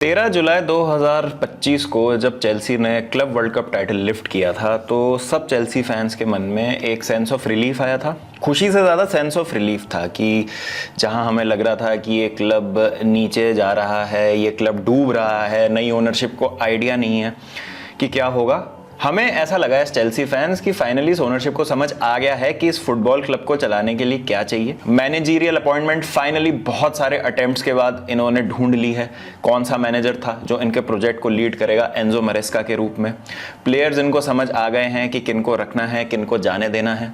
13 जुलाई 2025 को जब चेल्सी ने club world cup title lift किया था तो सब चेल्सी फैंस के मन में एक सेंस ऑफ रिलीफ आया था। खुशी से ज़्यादा सेंस ऑफ रिलीफ था कि जहां हमें लग रहा था कि ये क्लब नीचे जा रहा है, ये क्लब डूब रहा है, नई ओनरशिप को आइडिया नहीं है कि क्या होगा। हमें ऐसा लगा है चेल्सी फैंस कि फाइनली इस ओनरशिप को समझ आ गया है कि इस फुटबॉल क्लब को चलाने के लिए क्या चाहिए। मैनेजरियल अपॉइंटमेंट फाइनली बहुत सारे अटेम्प्ट्स के बाद इन्होंने ढूंढ ली है। कौन सा मैनेजर था जो इनके प्रोजेक्ट को लीड करेगा एंजो मरेस्का के रूप में। प्लेयर्स इनको समझ आ गए हैं कि किनको रखना है, किनको जाने देना है।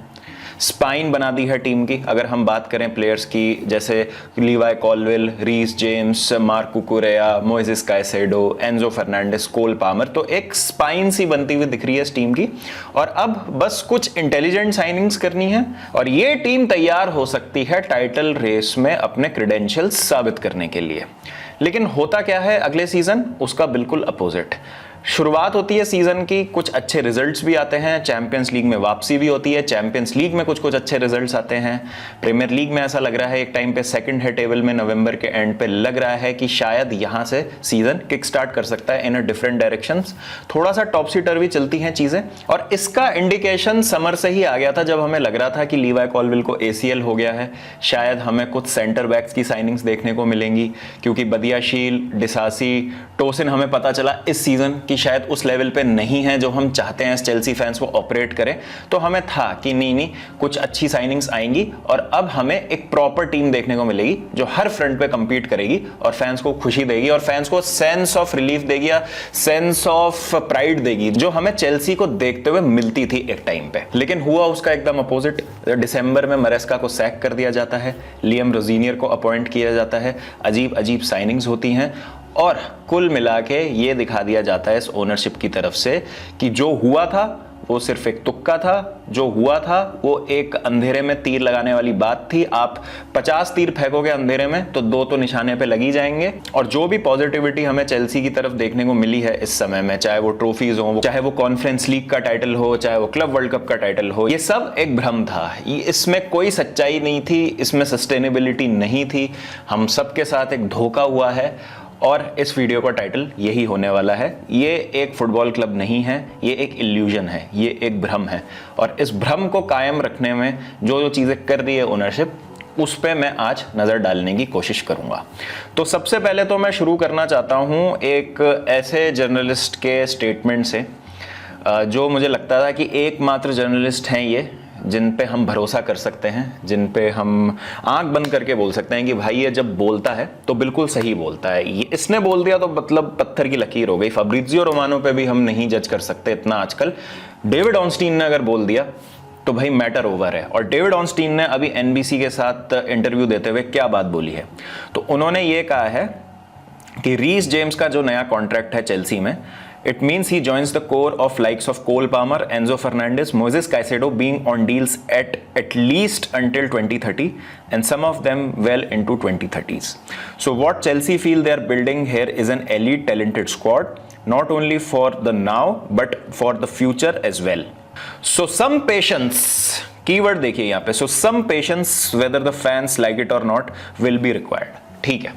स्पाइन बना दी है टीम की। अगर हम बात करें प्लेयर्स की, जैसे Levi Colwill, Reece James, Marc Cucurella, Moises Caicedo, Enzo Fernandez, Cole Palmer, तो एक स्पाइन सी बनती हुई दिख रही है इस टीम की। और अब बस कुछ इंटेलिजेंट साइनिंग्स करनी है और ये टीम तैयार हो सकती है टाइटल रेस में अपने क्रेडेंशियल्स साबित करने के लिए। लेकिन होता क्या है अगले सीजन, उसका बिल्कुल अपोजिट। शुरुआत होती है सीजन की, कुछ अच्छे रिजल्ट्स भी आते हैं, चैंपियंस लीग में वापसी भी होती है, चैंपियंस लीग में कुछ अच्छे रिजल्ट्स आते हैं। प्रीमियर लीग में ऐसा लग रहा है एक टाइम पे सेकंड है टेबल में, नवंबर के एंड पे लग रहा है कि शायद यहां से सीजन किक स्टार्ट कर सकता है इन अ डिफरेंट डायरेक्शंस। थोड़ा सा टॉपसी टर्वी चलती हैं चीजें और इसका इंडिकेशन समर से ही आ गया था जब हमें लग रहा था कि लीवाई कॉलविल को ACL हो गया है। शायद हमें कुछ सेंटर बैक्स की साइनिंग्स देखने को मिलेंगी क्योंकि बदियाशील, डिसासी, टोसिन हमें पता चला इस सीजन की शायद उस लेवल पे नहीं है जो हम चाहते हैं चेल्सी फैंस वो ऑपरेट करें। तो हमें था कि नहीं कुछ अच्छी साइनिंग्स आएंगी और अब हमें एक प्रॉपर टीम देखने को मिलेगी जो हर फ्रंट पे कंपीट करेगी और फैंस को खुशी देगी और फैंस को सेंस ऑफ रिलीफ देगी या सेंस ऑफ प्राइड देगी जो हमें चेल्सी को देखते हुए मिलती थी एक टाइम पे। लेकिन हुआ उसका एकदम अपोजिट। दिसंबर में मरेस्का को सैक कर दिया जाता है, लियम रोजीनियर को अपॉइंट किया जाता है, अजीब अजीब साइनिंग्स होती हैं और कुल मिला के ये दिखा दिया जाता है इस ओनरशिप की तरफ से कि जो हुआ था वो सिर्फ एक तुक्का था, जो हुआ था वो एक अंधेरे में तीर लगाने वाली बात थी। आप 50 तीर फेंकोगे अंधेरे में तो 2 तो निशाने पे लगी जाएंगे। और जो भी पॉजिटिविटी हमें चेल्सी की तरफ देखने को मिली है इस समय में, चाहे वो ट्रॉफीज हो, चाहे वो कॉन्फ्रेंस लीग का टाइटल हो, चाहे वो क्लब वर्ल्ड कप का टाइटल हो, ये सब एक भ्रम था। इसमें कोई सच्चाई नहीं थी, इसमें सस्टेनेबिलिटी नहीं थी। हम सबके साथ एक धोखा हुआ है और इस वीडियो का टाइटल यही होने वाला है। ये एक फुटबॉल क्लब नहीं है, ये एक इल्यूजन है, ये एक भ्रम है। और इस भ्रम को कायम रखने में जो चीज़ें कर रही है ओनरशिप, उस पे मैं आज नज़र डालने की कोशिश करूंगा। तो सबसे पहले तो मैं शुरू करना चाहता हूं एक ऐसे जर्नलिस्ट के स्टेटमेंट से जो मुझे लगता था कि एकमात्र जर्नलिस्ट हैं ये जिन पे हम भरोसा कर सकते हैं, जिन पे हम आंख बंद करके बोल सकते हैं कि भाई ये जब बोलता है तो बिल्कुल सही बोलता है। ये इसने बोल दिया तो मतलब पत्थर की लकीर हो गई। फब्रिजियो रोमानो पे भी हम नहीं जज कर सकते इतना आजकल। डेविड ऑनस्टीन ने अगर बोल दिया तो भाई मैटर ओवर है। और डेविड ऑनस्टीन ने अभी NBC के साथ इंटरव्यू देते हुए क्या बात बोली है, तो उन्होंने ये कहा है कि रीस जेम्स का जो नया कॉन्ट्रैक्ट है चेल्सी में, it means he joins the core of likes of Cole Palmer, Enzo Fernandez, Moises Caicedo being on deals at least until 2030 and some of them well into 2030s. So what Chelsea feel they are building here is an elite talented squad, not only for the now but for the future as well. So some patience, keyword देखिए यहाँ पे, so some patience whether the fans like it or not will be required. ठीक है।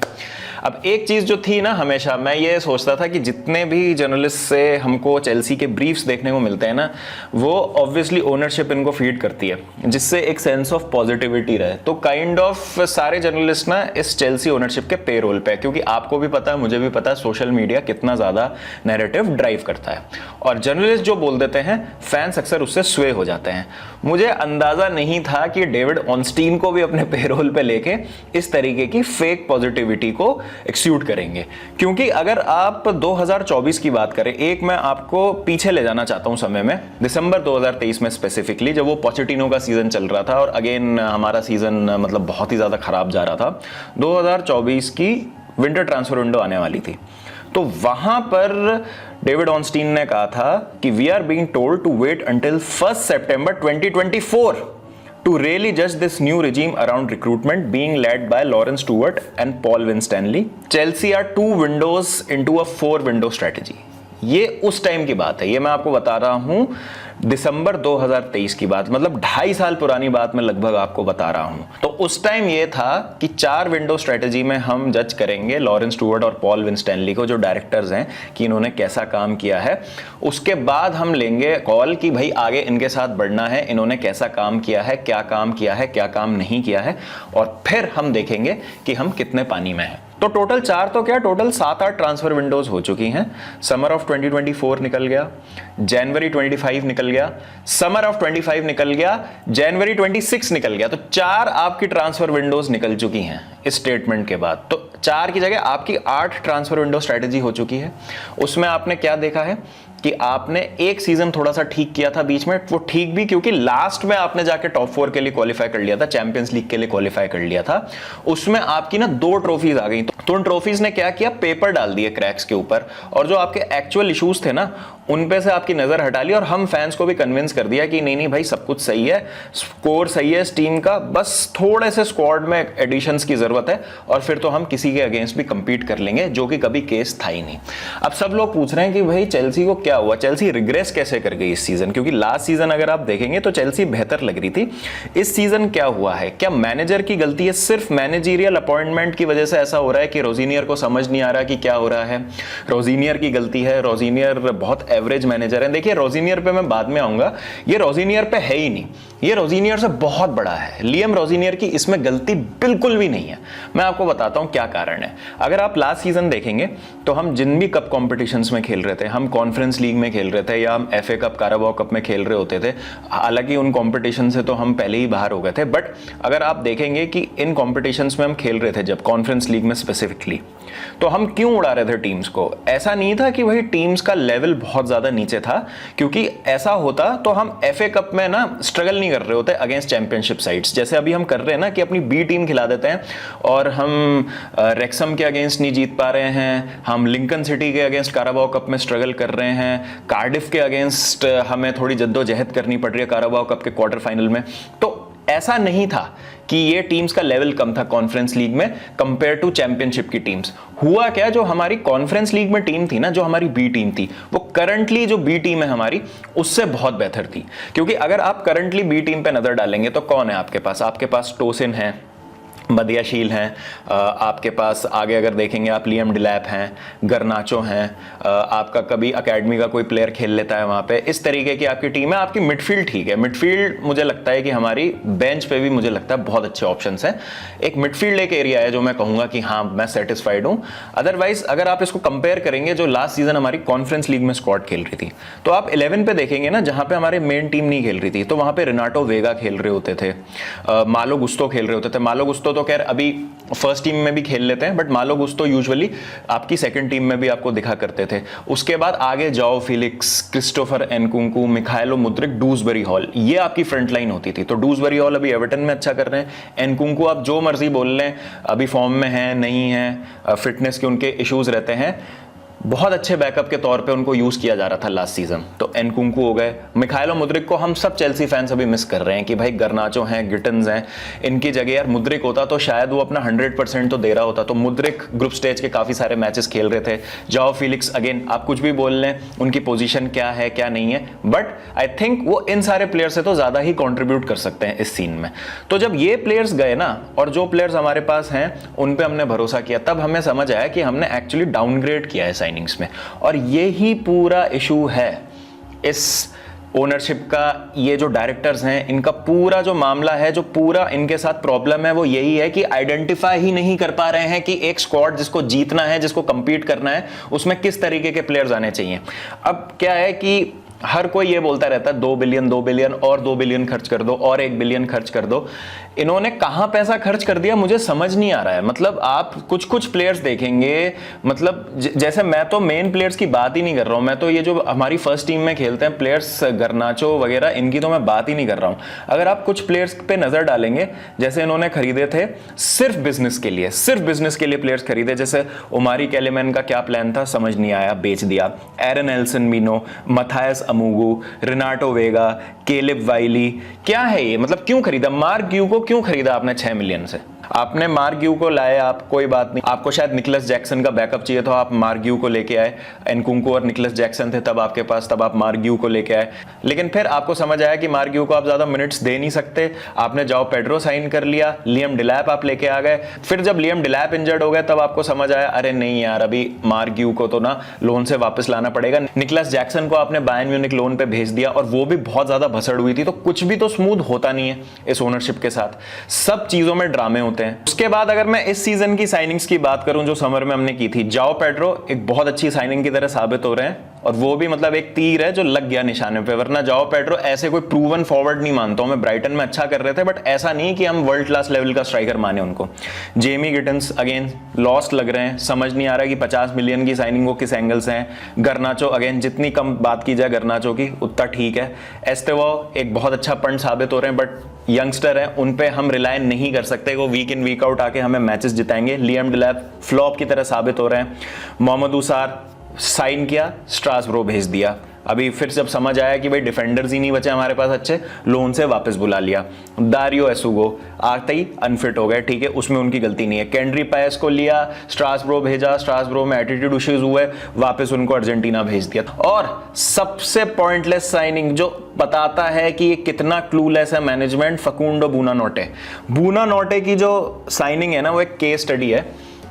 अब एक चीज जो थी ना, हमेशा मैं ये सोचता था कि जितने भी जर्नलिस्ट से हमको चेल्सी के ब्रीफ्स देखने को मिलते हैं ना, वो ऑब्वियसली ओनरशिप इनको फीड करती है जिससे एक सेंस ऑफ पॉजिटिविटी रहे। तो काइंड ऑफ सारे जर्नलिस्ट ना इस चेल्सी ओनरशिप के पेरोल पे है, क्योंकि आपको भी पता है, मुझे भी पता है, सोशल मीडिया कितना ज्यादा नैरेटिव ड्राइव करता है और जर्नलिस्ट जो बोल देते हैं फैंस अक्सर उससे स्वे हो जाते हैं। मुझे अंदाजा नहीं था कि डेविड ऑनस्टीन को भी अपने पेरोल पे लेके इस तरीके की फेक पॉजिटिविटी को एक्सक्यूट करेंगे। क्योंकि अगर आप 2024 की बात करें, एक मैं आपको पीछे ले जाना चाहता हूं समय में, दिसंबर 2023 में स्पेसिफिकली, जब वो पोचेटिनो का सीजन चल रहा था और अगेन हमारा सीजन मतलब बहुत ही ज्यादा खराब जा रहा था। 2024 की विंटर ट्रांसफर विंडो आने वाली थी, तो वहां पर डेविड ऑनस्टीन ने कहा था कि we are being told to wait until 1 September 2024 to really judge this new regime around recruitment being led by Lawrence Stewart and Paul Winstanley. Chelsea are 2 windows into a 4 window strategy. ये उस time की बात है, ये मैं आपको बता रहा हूं दिसंबर 2023 की बात, मतलब 2.5 साल पुरानी बात मैं लगभग आपको बता रहा हूं। तो उस टाइम ये था कि 4 विंडो स्ट्रेटेजी में हम जज करेंगे लॉरेंस स्टुअर्ट और पॉल विंस्टैनली को, जो डायरेक्टर्स हैं, कि इन्होंने कैसा काम किया है। उसके बाद हम लेंगे कॉल कि भाई आगे इनके साथ बढ़ना है, इन्होंने कैसा काम किया है, क्या काम किया है, क्या काम नहीं किया है, और फिर हम देखेंगे कि हम कितने पानी में हैं। तो टोटल 4 तो क्या, टोटल 7-8 ट्रांसफर विंडोज हो चुकी हैं। समर ऑफ 2024 निकल गया, जनवरी 25 निकल गया, समर ऑफ 25 निकल गया, जनवरी 26 निकल गया। तो 4 आपकी ट्रांसफर विंडोज निकल चुकी हैं इस स्टेटमेंट के बाद। तो 4 की जगह आपकी 8 ट्रांसफर विंडो स्ट्रेटेजी हो चुकी है। उसमें आपने क्या देखा है कि आपने एक सीजन थोड़ा सा ठीक किया था बीच में, वो ठीक भी क्योंकि लास्ट में आपने जाके टॉप 4 के लिए क्वालिफाई कर लिया था, चैंपियंस लीग के लिए क्वालिफाई कर लिया था। उसमें आपकी ना 2 ट्रॉफीज आ गई, तो उन ट्रॉफीज ने क्या किया, पेपर डाल दिए क्रैक्स के ऊपर, और जो आपके एक्चुअल इश्यूज थे ना उन पे से आपकी नजर हटा ली, और हम फैंस को भी कन्विंस कर दिया कि नहीं नहीं भाई सब कुछ सही है, स्कोर सही है इस टीम का, बस थोड़े से स्क्वाड में एडिशंस की जरूरत है और फिर तो हम किसी के अगेंस्ट भी कंपीट कर लेंगे, जो कि कभी केस था ही नहीं। अब सब लोग पूछ रहे हैं कि भाई चेल्सी को क्या हुआ, चेल्सी रिग्रेस कैसे कर गई इस सीजन, क्योंकि लास्ट सीजन अगर आप देखेंगे तो चेल्सी बेहतर लग रही थी। इस सीजन क्या हुआ है, क्या मैनेजर की गलती है, सिर्फ मैनेजरियल अपॉइंटमेंट की वजह से ऐसा हो रहा है कि रोजिनियर को समझ नहीं आ रहा कि क्या हो रहा है, रोजिनियर की गलती है, रोजिनियर बहुत एवरेज मैनेजर है। देखिए रोजिनियर पे मैं बाद में आऊंगा, ये रोजिनियर पे है ही नहीं, ये रोजिनियर से बहुत बड़ा है। लियम रोजिनियर की इसमें गलती बिल्कुल भी नहीं है। मैं आपको बताता हूं क्या कारण है। अगर आप लास्ट सीजन देखेंगे तो हम जिन भी कप कॉम्पिटिशंस में खेल रहे थे, हम कॉन्फ्रेंस लीग में खेल रहे थे या हम एफए कप, काराबाओ कप में खेल रहे होते थे, हालांकि उन कॉम्पिटिशन से तो हम पहले ही बाहर हो गए थे, बट अगर आप देखेंगे कि इन कॉम्पिटिशंस में हम खेल रहे थे जब कॉन्फ्रेंस लीग में स्पेसिफिकली, तो हम क्यों उड़ा रहे थे टीम्स को। ऐसा नहीं था कि भाई टीम्स का लेवल बहुत ज्यादा नीचे था, क्योंकि ऐसा होता तो हम एफए कप में ना स्ट्रगल नहीं कर रहे होते अगेंस्ट चैंपियनशिप साइड्स, जैसे अभी हम कर रहे हैं ना कि अपनी बी टीम खिला देते हैं और हम रेक्सम के अगेंस्ट नहीं जीत पा रहे हैं, हम लिंकन सिटी के अगेंस्ट काराबाओ कप में स्ट्रगल कर रहे हैं, कार्डिफ के अगेंस्ट हमें थोड़ी जद्दोजहद करनी पड़ रही है काराबाओ कप के क्वार्टर फाइनल में। तो ऐसा नहीं था कि ये टीम्स का लेवल कम था कॉन्फ्रेंस लीग में कंपेयर टू चैंपियनशिप की टीम्स। हुआ क्या, जो हमारी कॉन्फ्रेंस लीग में टीम थी ना, जो हमारी बी टीम थी, वो करंटली जो बी टीम है हमारी उससे बहुत बेहतर थी। क्योंकि अगर आप करंटली बी टीम पे नजर डालेंगे तो कौन है आपके पास, आपके पास टोसिन है, बदियाशील हैं, आपके पास आगे अगर देखेंगे आप लियम डिलैप हैं, गर्नाचो हैं, आपका कभी अकेडमी का कोई प्लेयर खेल लेता है वहाँ पे, इस तरीके की आपकी टीम है। आपकी मिडफील्ड ठीक है, मिडफील्ड मुझे लगता है कि हमारी बेंच पे भी मुझे लगता है बहुत अच्छे ऑप्शंस हैं। एक मिडफील्ड एक एरिया है जो मैं कहूँगा कि हाँ मैं सेटिस्फाइड हूँ। अदरवाइज अगर आप इसको कंपेयर करेंगे जो लास्ट सीजन हमारी कॉन्फ्रेंस लीग में स्क्वाड खेल रही थी, तो आप 11 पे देखेंगे ना, जहाँ पे हमारे मेन टीम नहीं खेल रही थी, तो वहाँ पे रिनाटो वेगा खेल रहे होते थे, मालो गुस्तो खेल रहे होते थे। मालो गुस्तो तो खैर अभी फर्स्ट टीम में भी खेल लेते हैं, बट मालो गुस्तो यूजुअली आपकी सेकंड टीम में भी आपको दिखा करते थे। उसके बाद आगे जाओ Felix, Christopher Nkunku, Mykhailo Mudryk, Dewsbury Hall, ये आपकी फ्रंट लाइन होती थी। तो डूसबरी हॉल अभी एवर्टन में अच्छा कर रहे हैं, एनकुंकू आप जो मर्जी बोल लें, अभी फॉर्म में है नहीं है, फिटनेस के उनके इश्यूज रहते हैं, बहुत अच्छे बैकअप के तौर पे उनको यूज किया जा रहा था लास्ट सीजन। तो एनकुंकू हो गए, मिखाइलो मुद्रिक को हम सब चेल्सी फैंस अभी मिस कर रहे हैं कि भाई गर्नाचो हैं, गिटन्स हैं, इनकी जगह यार मुद्रिक होता तो शायद वो अपना 100% तो दे रहा होता। तो मुद्रिक ग्रुप स्टेज के काफी सारे मैचेस खेल रहे थे। जाओ फिलिक्स, अगेन आप कुछ भी बोल लें, उनकी पोजीशन क्या है क्या नहीं है, बट आई थिंक वो इन सारे प्लेयर से तो ज्यादा ही कॉन्ट्रीब्यूट कर सकते हैं इस सीन में। तो जब ये प्लेयर्स गए ना, और जो प्लेयर्स हमारे पास हैं उन पे हमने भरोसा किया, तब हमें समझ आया कि हमने एक्चुअली डाउनग्रेड किया है में। और यही पूरा इशू है इस ओनरशिप का। ये जो डायरेक्टर्स हैं इनका पूरा जो मामला है, जो पूरा इनके साथ प्रॉब्लम है, वो यही है कि आइडेंटिफाई ही नहीं कर पा रहे हैं कि एक स्क्वाड जिसको जीतना है, जिसको कंपीट करना है, उसमें किस तरीके के प्लेयर्स आने चाहिए। अब क्या है कि हर कोई ये बोलता रहता है 2 बिलियन और 2 बिलियन खर्च कर दो और 1 बिलियन खर्च कर दो। इन्होंने कहां पैसा खर्च कर दिया मुझे समझ नहीं आ रहा है। मतलब आप कुछ प्लेयर्स देखेंगे, मतलब जैसे मैं तो मेन प्लेयर्स की बात ही नहीं कर रहा हूं, मैं तो ये जो हमारी फर्स्ट टीम में खेलते हैं प्लेयर्स, गर्नाचो वगैरह, इनकी तो मैं बात ही नहीं कर रहा हूं। अगर आप कुछ प्लेयर्स पे नजर डालेंगे, जैसे इन्होंने खरीदे थे सिर्फ बिजनेस के लिए प्लेयर्स खरीदे, जैसे उमारी कैलेमैन का क्या प्लान था समझ नहीं आया, बेच दिया। एरन एल्सन मीनो, मथायस अमूगू, रिनाटो वेगा, केलिब वाइली, क्या है ये? मतलब क्यों खरीदा? मार्क ग्यू को क्यों खरीदा आपने 6 मिलियन से? आपने मार्क ग्यू को लाए, आप कोई बात नहीं, आपको शायद निकलस जैक्सन का बैकअप चाहिए था, आप मार्क ग्यू को लेके आए। एनकुंकू और निकलस जैक्सन थे तब आपके पास, तब आप मार्क ग्यू को लेके आए। लेकिन फिर आपको समझ आया कि मार्क ग्यू को आप ज्यादा मिनट्स दे नहीं सकते, आपने जाओ पेड्रो साइन कर लिया, लियम डिलैप आप लेके आ गए। फिर जब लियम डिलैप इंजर्ड हो गए तब आपको समझ आया अरे नहीं यार, अभी मार्क ग्यू को तो ना लोन से वापस लाना पड़ेगा। निकलस जैक्सन को आपने बायर्न म्यूनिख लोन पे भेज दिया और वो भी बहुत ज्यादा भसड़ हुई थी। तो कुछ भी तो स्मूथ होता नहीं है इस ओनरशिप के साथ, सब चीजों में ड्रामे होते हैं। उसके बाद अगर मैं इस सीजन की साइनिंग्स की बात करूं जो समर में हमने की थी, जाओ पेड्रो एक बहुत अच्छी साइनिंग की तरह साबित हो रहे हैं, और वो भी मतलब एक तीर है जो लग गया निशाने पे। वरना जाओ पेड्रो ऐसे कोई प्रूवन फॉरवर्ड नहीं मानता हूं मैं, ब्राइटन में अच्छा कर रहे थे बट ऐसा नहीं कि हम वर्ल्ड क्लास लेवल का स्ट्राइकर माने उनको। जेमी गिटन्स अगेन लॉस्ट लग रहे हैं, समझ नहीं आ रहा कि 50 मिलियन की साइनिंग वो किस एंगल से है। गर्नाचो अगेन जितनी कम बात की जाए गर्नाचो की उतना ठीक है। एस्तेवो एक बहुत अच्छा पंड साबित हो रहे हैं बट यंगस्टर है, उन पे हम रिलाय नहीं कर सकते, वो वीक इन वीक आउट आके हमें मैचेस जिताएंगे। लियम डिलैप फ्लॉप की तरह साबित हो रहे हैं। मोहम्मद उसार साइन किया, स्ट्रासब्रो भेज दिया। अभी फिर जब समझ आया कि भाई डिफेंडर्स ही नहीं बचे हमारे पास अच्छे, लोन से वापस बुला लिया। दारियो एसुगो आते ही अनफिट हो गए, ठीक है उसमें उनकी गलती नहीं है। केंड्री पायस को लिया, स्ट्रासब्रो भेजा, स्ट्रासब्रो में एटीट्यूड इश्यूज हुए, वापस उनको अर्जेंटीना भेज दिया। और सबसे पॉइंटलेस साइनिंग जो बताता है कि ये कितना क्लूलेस है मैनेजमेंट, फकुंडो बुनानोटे। बुनानोटे की जो साइनिंग है ना वो एक केस स्टडी है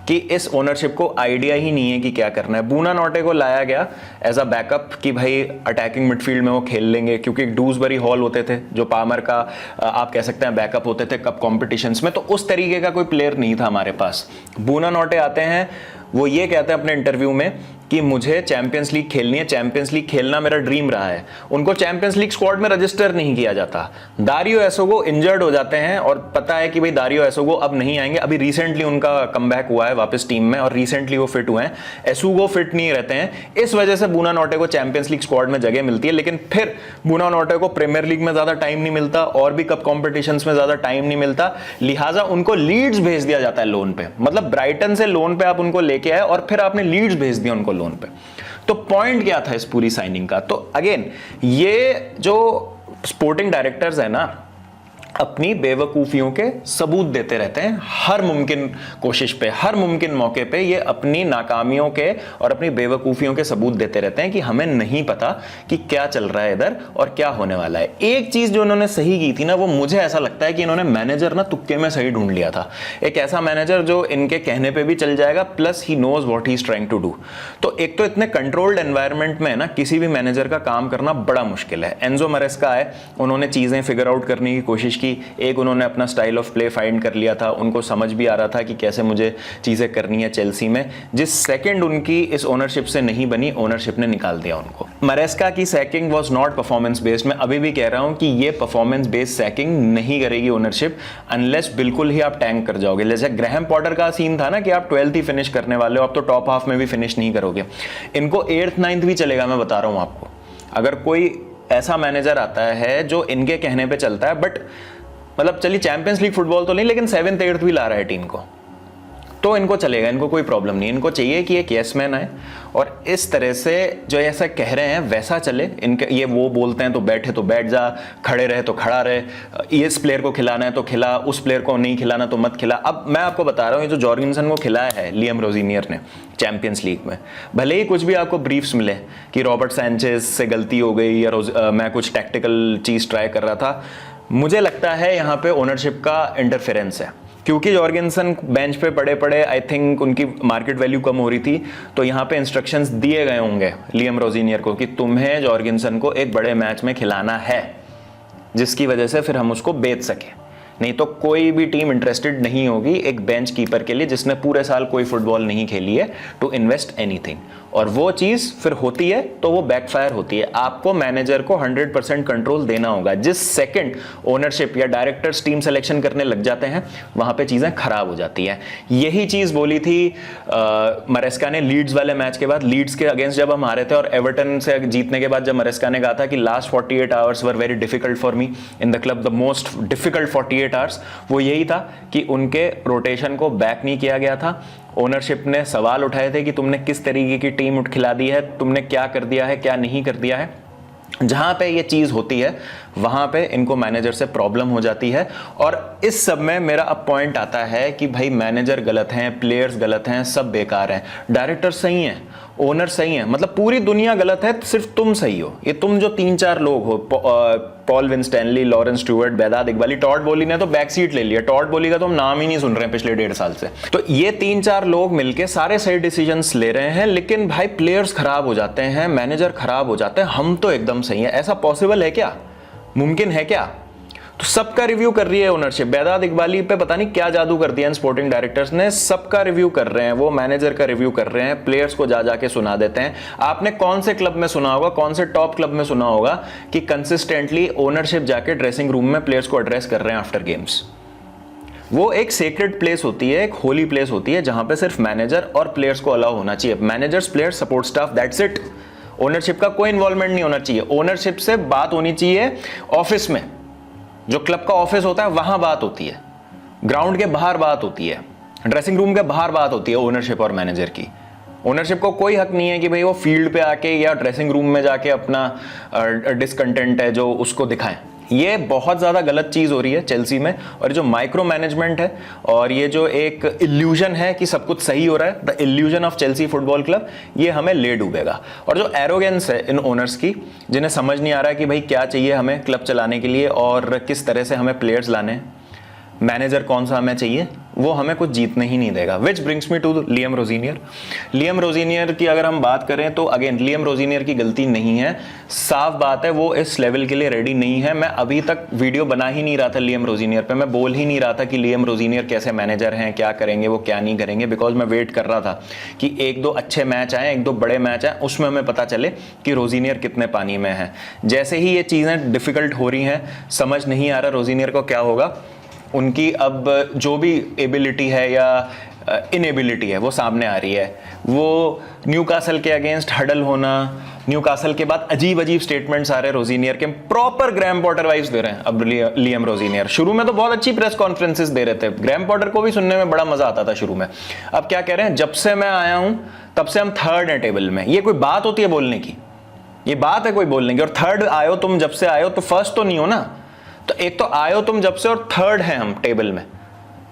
कि इस ओनरशिप को आइडिया ही नहीं है कि क्या करना है। बुनानोटे को लाया गया एज अ बैकअप कि भाई अटैकिंग मिडफील्ड में वो खेल लेंगे, क्योंकि डूसबरी हॉल होते थे जो पामर का आप कह सकते हैं बैकअप होते थे कप कॉम्पिटिशन्स में, तो उस तरीके का कोई प्लेयर नहीं था हमारे पास। बुनानोटे आते हैं, वो ये कहते हैं अपने इंटरव्यू में कि मुझे चैंपियंस लीग खेलनी है, चैंपियंस लीग खेलना मेरा ड्रीम रहा है। उनको चैंपियंस लीग स्क्वाड में रजिस्टर नहीं किया जाता। दारियो एसोगो इंजर्ड हो जाते हैं और पता है कि भाई दारियो एसोगो अब नहीं आएंगे। अभी रिसेंटली उनका कमबैक हुआ है वापस टीम में और रिसेंटली वो फिट हुए हैं। एसुगो फिट नहीं रहते हैं, इस वजह से बुनानोटे को चैंपियंस लीग स्क्वाड में जगह मिलती है। लेकिन फिर बुनानोटे को प्रीमियर लीग में ज्यादा टाइम नहीं मिलता और भी कप कॉम्पिटिशन्स में ज्यादा टाइम नहीं मिलता, लिहाजा उनको लीड्स भेज दिया जाता है लोन पे। मतलब ब्राइटन से लोन पे आप उनको लेके आए और फिर आपने लीड्स भेज दिया उनको लोन पे। तो पॉइंट क्या था इस पूरी साइनिंग का? तो अगेन ये जो स्पोर्टिंग डायरेक्टर्स है ना, अपनी बेवकूफियों के सबूत देते रहते हैं हर मुमकिन कोशिश पे, हर मुमकिन मौके पे ये अपनी नाकामियों के और अपनी बेवकूफियों के सबूत देते रहते हैं कि हमें नहीं पता कि क्या चल रहा है इधर और क्या होने वाला है। एक चीज जो इन्होंने सही की थी ना, वो मुझे ऐसा लगता है कि इन्होंने मैनेजर ना तुक्के में सही ढूंढ लिया था। एक ऐसा मैनेजर जो इनके कहने पे भी चल जाएगा, plus he knows what he is trying to do. तो एक तो इतने कंट्रोल्ड एनवायरनमेंट में ना किसी भी मैनेजर का काम करना बड़ा मुश्किल है। एंजो मैरेस्का आए, उन्होंने चीजें फिगर आउट करने की कोशिश की। एक उन्होंने अपना स्टाइल ऑफ प्ले फाइंड कर लिया था, उनको समझ भी आ रहा था कि कैसे मुझे चीजें करनी है चेल्सी में। जिस सेकंड उनकी इस ओनरशिप से नहीं बनी, ओनरशिप ने निकाल दिया उनको। मैरेस्का की sacking was not performance based. मैं अभी भी कह रहा हूं कि ये परफॉर्मेंस बेस्ड सैकिंग नहीं करेगी ओनरशिप, अनलेस बिल्कुल ही आप टैंक कर जाओगे। जैसे ग्रैहम पॉटर का सीन था ना कि आप 12th ही फिनिश करने वाले हो, आप तो टॉप हाफ में भी फिनिश नहीं करोगे। इनको 8th 9th भी चलेगा, मैं बता रहा हूं आपको। अगर कोई ऐसा मैनेजर आता है जो इनके कहने पे चलता है, बट मतलब चलिए चैंपियंस लीग फुटबॉल तो नहीं, लेकिन 7th 8th भी ला रहा है टीम को, तो इनको चलेगा, इनको कोई प्रॉब्लम नहीं। इनको चाहिए कि एक यस मैन आए और इस तरह से जो ऐसा कह रहे हैं वैसा चले। इनके ये वो बोलते हैं तो बैठे तो बैठ जा, खड़े रहे तो खड़ा रहे, इस प्लेयर को खिलाना है तो खिला, उस प्लेयर को नहीं खिलाना तो मत खिला। अब मैं आपको बता रहा हूँ, ये जो जॉर्गिंसन को खिलाया है लियम रोजिनियर ने चैंपियंस लीग में, भले ही कुछ भी आपको ब्रीफ्स मिले कि रॉबर्ट सैंचेज से गलती हो गई या मैं कुछ टैक्टिकल चीज ट्राई कर रहा था, मुझे लगता है यहाँ पे ओनरशिप का इंटरफेरेंस है। क्योंकि जॉर्गिंसन बेंच पे पड़े पड़े आई थिंक उनकी मार्केट वैल्यू कम हो रही थी, तो यहाँ पे इंस्ट्रक्शंस दिए गए होंगे लियम रोजिनियर को कि तुम्हें जॉर्गिंसन को एक बड़े मैच में खिलाना है, जिसकी वजह से फिर हम उसको बेच सकें। नहीं तो कोई भी टीम इंटरेस्टेड नहीं होगी एक बेंच कीपर के लिए जिसने पूरे साल कोई फुटबॉल नहीं खेली है टू इन्वेस्ट एनीथिंग। और वो चीज फिर होती है तो वो बैकफायर होती है। आपको मैनेजर को 100% कंट्रोल देना होगा। जिस सेकंड ओनरशिप या डायरेक्टर्स टीम सिलेक्शन करने लग जाते हैं, वहां पे चीजें खराब हो जाती हैं। यही चीज बोली थी मरेस्का ने लीड्स वाले मैच के बाद। लीड्स के अगेंस्ट जब हम हारे थे और एवर्टन से जीतने के बाद जब मरेस्का ने कहा था कि last 48 hours were very difficult for me in the club, the most difficult 48 hours, वो यही था कि उनके रोटेशन को बैक नहीं किया गया था। ओनरशिप ने सवाल उठाए थे कि तुमने किस तरीके की टीम खिला दी है, तुमने क्या कर दिया है, क्या नहीं कर दिया है। जहां पे ये चीज होती है वहां पे इनको मैनेजर से प्रॉब्लम हो जाती है। और इस सब में मेरा अब पॉइंट आता है कि भाई मैनेजर गलत हैं, प्लेयर्स गलत हैं, सब बेकार हैं, डायरेक्टर सही हैं, ओनर सही हैं, मतलब पूरी दुनिया गलत है, सिर्फ तुम सही हो। ये तुम जो 3-4 लोग हो, Paul विंस्टैनली, Lawrence Stuart, Behdad इकबाली, Tod बोली ने तो बैक सीट ले लिया। टॉड बोली का तो हम नाम ही नहीं सुन रहे हैं पिछले 1.5 साल से। तो ये 3-4 लोग मिलके सारे सही डिसीजंस ले रहे हैं, लेकिन भाई प्लेयर्स खराब हो जाते हैं, मैनेजर खराब हो जाते हैं, हम तो एकदम सही है। ऐसा पॉसिबल है क्या? मुमकिन है क्या? तो सबका रिव्यू कर रही है ओनरशिप। बेहदाद इकबाली पे पता नहीं क्या जादू कर दिया इन स्पोर्टिंग डायरेक्टर्स ने, सबका रिव्यू कर रहे हैं, वो मैनेजर का रिव्यू कर रहे हैं, प्लेयर्स को जा जाके सुना देते हैं। आपने कौन से क्लब में सुना होगा, कौन से टॉप क्लब में सुना होगा कि कंसिस्टेंटली ओनरशिप जाके ड्रेसिंग रूम में प्लेयर्स को एड्रेस कर रहे हैं आफ्टर गेम्स? वो एक सेक्रेड प्लेस होती है, एक होली प्लेस होती है, जहां पे सिर्फ मैनेजर और प्लेयर्स को अलाउ होना चाहिए। Managers, players, support staff, that's it. Ownership का कोई इन्वॉल्वमेंट नहीं होना चाहिए। ओनरशिप से बात होनी चाहिए ऑफिस में, जो क्लब का ऑफिस होता है वहां बात होती है, ग्राउंड के बाहर बात होती है, ड्रेसिंग रूम के बाहर बात होती है ओनरशिप और मैनेजर की। ओनरशिप को कोई हक नहीं है कि भाई वो फील्ड पे आके या ड्रेसिंग रूम में जाके अपना डिसकंटेंट है जो उसको दिखाएं। ये बहुत ज़्यादा गलत चीज़ हो रही है चेल्सी में। और जो माइक्रो मैनेजमेंट है और ये जो एक इल्यूजन है कि सब कुछ सही हो रहा है, the illusion of Chelsea football club, ये हमें ले डूबेगा। और जो एरोगेंस है इन ओनर्स की, जिन्हें समझ नहीं आ रहा है कि भाई क्या चाहिए हमें क्लब चलाने के लिए और किस तरह से हमें प्लेयर्स लाने हैं, मैनेजर कौन सा हमें चाहिए, वो हमें कुछ जीतने ही नहीं देगा। Which brings me to Liam Rosenior. Liam Rosenior की अगर हम बात करें तो अगेन लियम रोजीनियर की गलती नहीं है, साफ बात है वो इस लेवल के लिए रेडी नहीं है। मैं अभी तक वीडियो बना ही नहीं रहा था लियम रोजीनियर पे, मैं बोल ही नहीं रहा था कि लियम रोजीनियर कैसे मैनेजर हैं, क्या करेंगे वो, क्या नहीं करेंगे, बिकॉज मैं वेट कर रहा था कि 1-2 अच्छे मैच आए, 1-2 बड़े मैच आए, उसमें हमें पता चले कि रोजीनियर कितने पानी में है। जैसे ही ये चीज़ें डिफिकल्ट हो रही हैं, समझ नहीं आ रहा रोजीनियर को क्या होगा, उनकी अब जो भी एबिलिटी है या इनएबिलिटी है वो सामने आ रही है। वो न्यूकासल के अगेंस्ट हडल होना, न्यूकासल के बाद अजीब अजीब स्टेटमेंट्स आ रहे हैं रोजीनियर के, प्रॉपर ग्रैम पॉटर वाइब्स दे रहे हैं अब लियम रोजीनियर। शुरू में तो बहुत अच्छी प्रेस कॉन्फ्रेंसेस दे रहे थे, ग्रैम पॉटर को भी सुनने में बड़ा मजा आता था शुरू में। अब क्या कह रहे हैं, जब से मैं आया हूं तब से हम 3rd हैं टेबल में। ये कोई बात होती है बोलने की? ये बात है कोई बोलने की? और 3rd आए हो तुम, जब से आए हो तो 1st तो नहीं हो ना। तो एक तो आए हो तुम जब से और 3rd हैं हम टेबल में,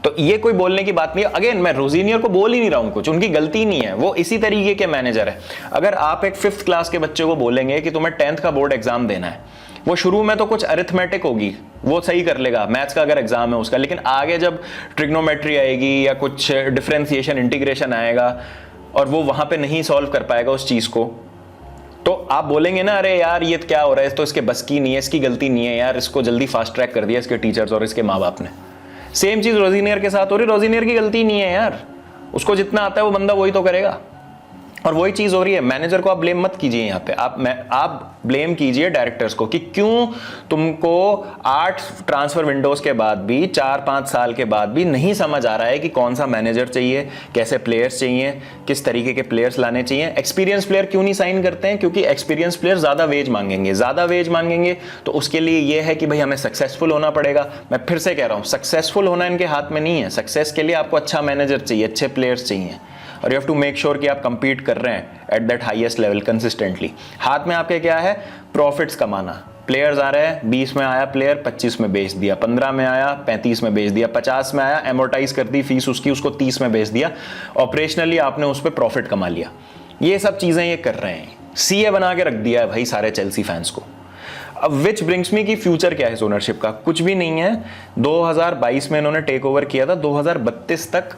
तो ये कोई बोलने की बात नहीं है। अगेन मैं रोजीनियर को बोल ही नहीं रहा हूं कुछ, उनकी गलती नहीं है, वो इसी तरीके के मैनेजर है। अगर आप एक 5th क्लास के बच्चे को बोलेंगे कि तुम्हें 10th का बोर्ड एग्जाम देना है, वो शुरू में तो कुछ अरिथमेटिक होगी वो सही कर लेगा, मैथ्स का अगर एग्जाम है उसका, लेकिन आगे जब ट्रिग्नोमेट्री आएगी या कुछ डिफरेंशिएशन इंटीग्रेशन आएगा और वो वहां पे नहीं सॉल्व कर पाएगा उस चीज को, तो आप बोलेंगे ना अरे यार ये क्या हो रहा है, तो इसके बस की नहीं है, इसकी गलती नहीं है यार, इसको जल्दी फास्ट ट्रैक कर दिया इसके टीचर्स और इसके माँ बाप ने। सेम चीज रोजीनियर के साथ हो रही, रोजीनियर की गलती नहीं है यार, उसको जितना आता है वो बंदा वही तो करेगा। और वही चीज हो रही है। मैनेजर को आप ब्लेम मत कीजिए यहाँ पे, आप ब्लेम कीजिए डायरेक्टर्स को कि क्यों तुमको 8 ट्रांसफर विंडोज के बाद भी, 4-5 साल के बाद भी नहीं समझ आ रहा है कि कौन सा मैनेजर चाहिए, कैसे प्लेयर्स चाहिए, किस तरीके के प्लेयर्स लाने चाहिए। एक्सपीरियंस प्लेयर क्यों नहीं साइन करते हैं? क्योंकि एक्सपीरियंस प्लेयर ज्यादा वेज मांगेंगे, तो उसके लिए यह है कि भाई हमें सक्सेसफुल होना पड़ेगा। मैं फिर से कह रहा हूं, सक्सेसफुल होना इनके हाथ में नहीं है। सक्सेस के लिए आपको अच्छा मैनेजर चाहिए, अच्छे प्लेयर्स चाहिए, और you have to make sure कि आप कंपीट कर रहे हैं at that highest level consistently. हाथ में आपके क्या है? प्रॉफिट्स कमाना। प्लेयर्स आ रहे हैं, 20 में आया प्लेयर 25 में बेच दिया, 15 में आया 35 में बेच दिया, 50 में आया एमोर्टाइज कर दी फीस उसकी, उसको 30 में बेच दिया, ऑपरेशनली आपने उस पर प्रॉफिट कमा लिया। ये सब चीजें ये कर रहे हैं, सीए बना के रख दिया है भाई सारे चेल्सी फैंस को। अब विच ब्रिंग्स मी की फ्यूचर क्या है इस ओनरशिप का? कुछ भी नहीं है। 2022 में इन्होंने टेक ओवर किया था, 2032 तक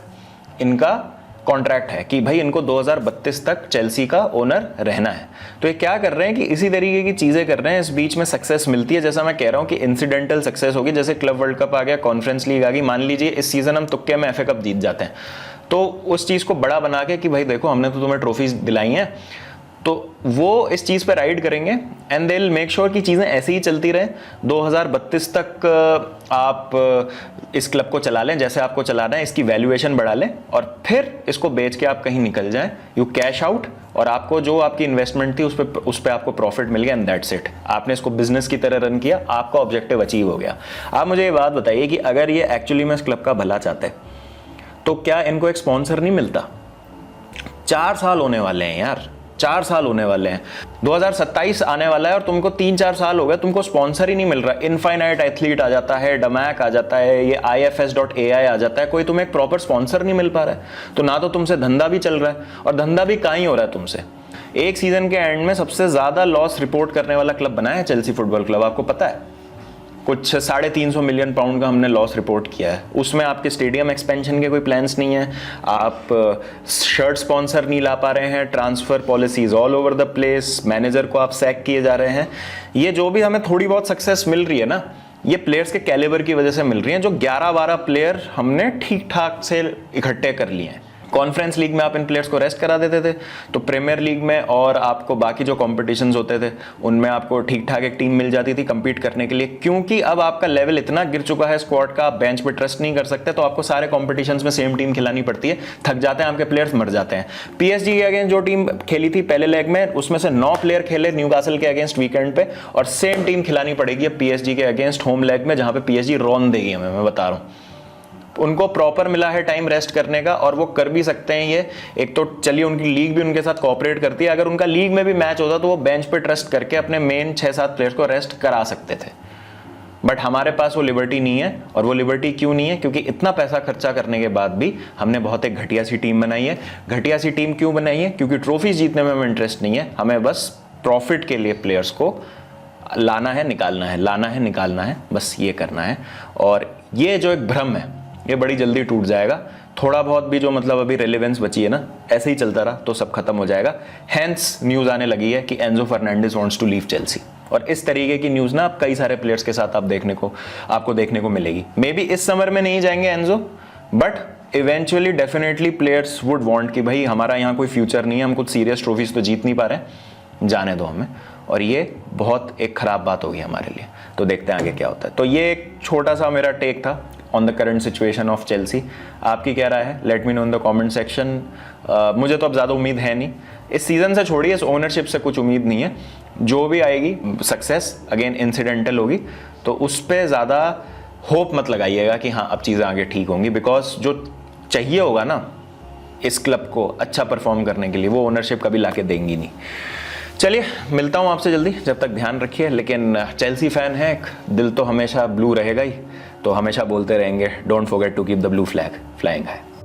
इनका कॉन्ट्रैक्ट है कि भाई इनको 2032 तक चेल्सी का ओनर रहना है। तो ये क्या कर रहे हैं कि इसी तरीके की चीजें कर रहे हैं। इस बीच में सक्सेस मिलती है, जैसा मैं कह रहा हूं कि इंसिडेंटल सक्सेस होगी, जैसे क्लब वर्ल्ड कप आ गया, कॉन्फ्रेंस लीग आ गई, मान लीजिए इस सीजन हम तुक्के में एफए कप जीत जाते हैं, तो उस चीज को बड़ा बना के कि भाई देखो हमने तो तुम्हें ट्रॉफीज दिलाई हैं, तो वो इस चीज पे राइड करेंगे and they will make sure कि चीजें ऐसे ही चलती रहे। 2032 तक आप इस क्लब को चला लें जैसे आपको चलाना है, इसकी वैल्यूएशन बढ़ा लें और फिर इसको बेच के आप कहीं निकल जाएं, यू कैश आउट, और आपको जो आपकी इन्वेस्टमेंट थी उस पे आपको प्रॉफिट मिल गया एंड दैट्स इट। आपने इसको बिजनेस की तरह रन किया, आपका ऑब्जेक्टिव अचीव हो गया। आप मुझे ये बात बताइए कि अगर ये एक्चुअली में इस क्लब का भला चाहते तो क्या इनको एक स्पॉन्सर नहीं मिलता? 4 साल होने वाले हैं यार, 4 साल होने वाले हैं, 2027 आने वाला है और तुमको 3-4 साल हो गए, तुमको स्पॉन्सर ही नहीं मिल रहा। इनफाइनाइट एथलीट आ जाता है, डमैक आ जाता है, ये IFS.ai आ जाता है, कोई तुम्हें एक प्रॉपर स्पॉन्सर नहीं मिल पा रहा है। तो ना तो तुमसे धंधा भी चल रहा है, और धंधा भी कहाँ ही हो रहा है तुमसे। एक सीजन के एंड में सबसे ज्यादा लॉस रिपोर्ट करने वाला क्लब बना है चेल्सी फुटबॉल क्लब, आपको पता है? कुछ 350 मिलियन पाउंड का हमने लॉस रिपोर्ट किया है। उसमें आपके स्टेडियम एक्सपेंशन के कोई प्लान्स नहीं है, आप शर्ट स्पॉन्सर नहीं ला पा रहे हैं, transfer policies all over the place, manager को आप सैक किए जा रहे हैं। ये जो भी हमें थोड़ी बहुत सक्सेस मिल रही है ना, ये प्लेयर्स के कैलिबर की वजह से मिल रही है, जो 11-12 प्लेयर हमने ठीक ठाक से इकट्ठे कर लिए हैं। कॉन्फ्रेंस लीग में आप इन प्लेयर्स को रेस्ट करा देते थे, तो प्रीमियर लीग में और आपको बाकी जो कॉम्पिटिशन्स होते थे उनमें आपको ठीक ठाक एक टीम मिल जाती थी compete करने के लिए। क्योंकि अब आपका लेवल इतना गिर चुका है स्क्वाड का, आप बेंच पे ट्रस्ट नहीं कर सकते, तो आपको सारे कॉम्पिटिशन्स में सेम टीम खिलानी पड़ती है। थक जाते हैं आपके प्लेयर्स, मर जाते हैं। PSG के अगेंस्ट जो टीम खेली थी पहले लेग में, उसमें से 9 प्लेयर खेले न्यूकासल के अगेंस्ट वीकेंड पे, और सेम टीम खिलानी पड़ेगी अब PSG के अगेंस्ट होम लेग में, जहां पे PSG रौन देगी हमें, मैं बता रहा हूं। उनको प्रॉपर मिला है टाइम रेस्ट करने का, और वो कर भी सकते हैं ये। एक तो चलिए उनकी लीग भी उनके साथ कोऑपरेट करती है, अगर उनका लीग में भी मैच होता तो वो बेंच पे ट्रस्ट करके अपने मेन 6-7 प्लेयर्स को रेस्ट करा सकते थे। बट हमारे पास वो लिबर्टी नहीं है। और वो लिबर्टी क्यों नहीं है? क्योंकि इतना पैसा खर्चा करने के बाद भी हमने बहुत एक घटिया सी टीम बनाई है। घटिया सी टीम क्यों बनाई है? क्योंकि ट्रॉफी जीतने में हमें इंटरेस्ट नहीं है, हमें बस प्रॉफिट के लिए प्लेयर्स को लाना है, निकालना है, लाना है, निकालना है, बस ये करना है। और ये जो एक भ्रम है ये बड़ी जल्दी टूट जाएगा। थोड़ा बहुत भी जो मतलब अभी रेलेवेंस बची है ना, ऐसे ही चलता रहा तो सब खत्म हो जाएगा। हेंस न्यूज आने लगी है कि Enzo Fernandez wants to leave Chelsea, और इस तरीके की न्यूज ना अब कई सारे प्लेयर्स के साथ आपको देखने को मिलेगी। मे बी इस समर में नहीं जाएंगे Enzo, but eventually definitely players would want कि भाई हमारा यहाँ कोई फ्यूचर नहीं है, हम कुछ सीरियस ट्रॉफीज तो जीत नहीं पा रहे हैं, जाने दो हमें। और ये बहुत एक खराब बात होगी हमारे लिए। तो देखते हैं आगे क्या होता है। तो ये एक छोटा सा मेरा टेक था on the current situation of Chelsea. आपकी क्या राय है? Let me know in the comment section. मुझे तो अब ज़्यादा उम्मीद है नहीं इस सीज़न से, छोड़िए इस ओनरशिप से कुछ उम्मीद नहीं है। जो भी आएगी सक्सेस अगेन इंसिडेंटल होगी, तो उस पर ज़्यादा होप मत लगाइएगा कि हाँ अब चीज़ें आगे ठीक होंगी, बिकॉज जो चाहिए होगा ना इस क्लब को अच्छा परफॉर्म करने के लिए, वो ओनरशिप कभी ला के देंगी नहीं। चलिए मिलता हूँ आपसे जल्दी, जब तक ध्यान रखिए। लेकिन चेल्सी फैन है, दिल तो हमेशा ब्लू रहेगा ही, तो हमेशा बोलते रहेंगे don't forget to keep the blue flag flying high.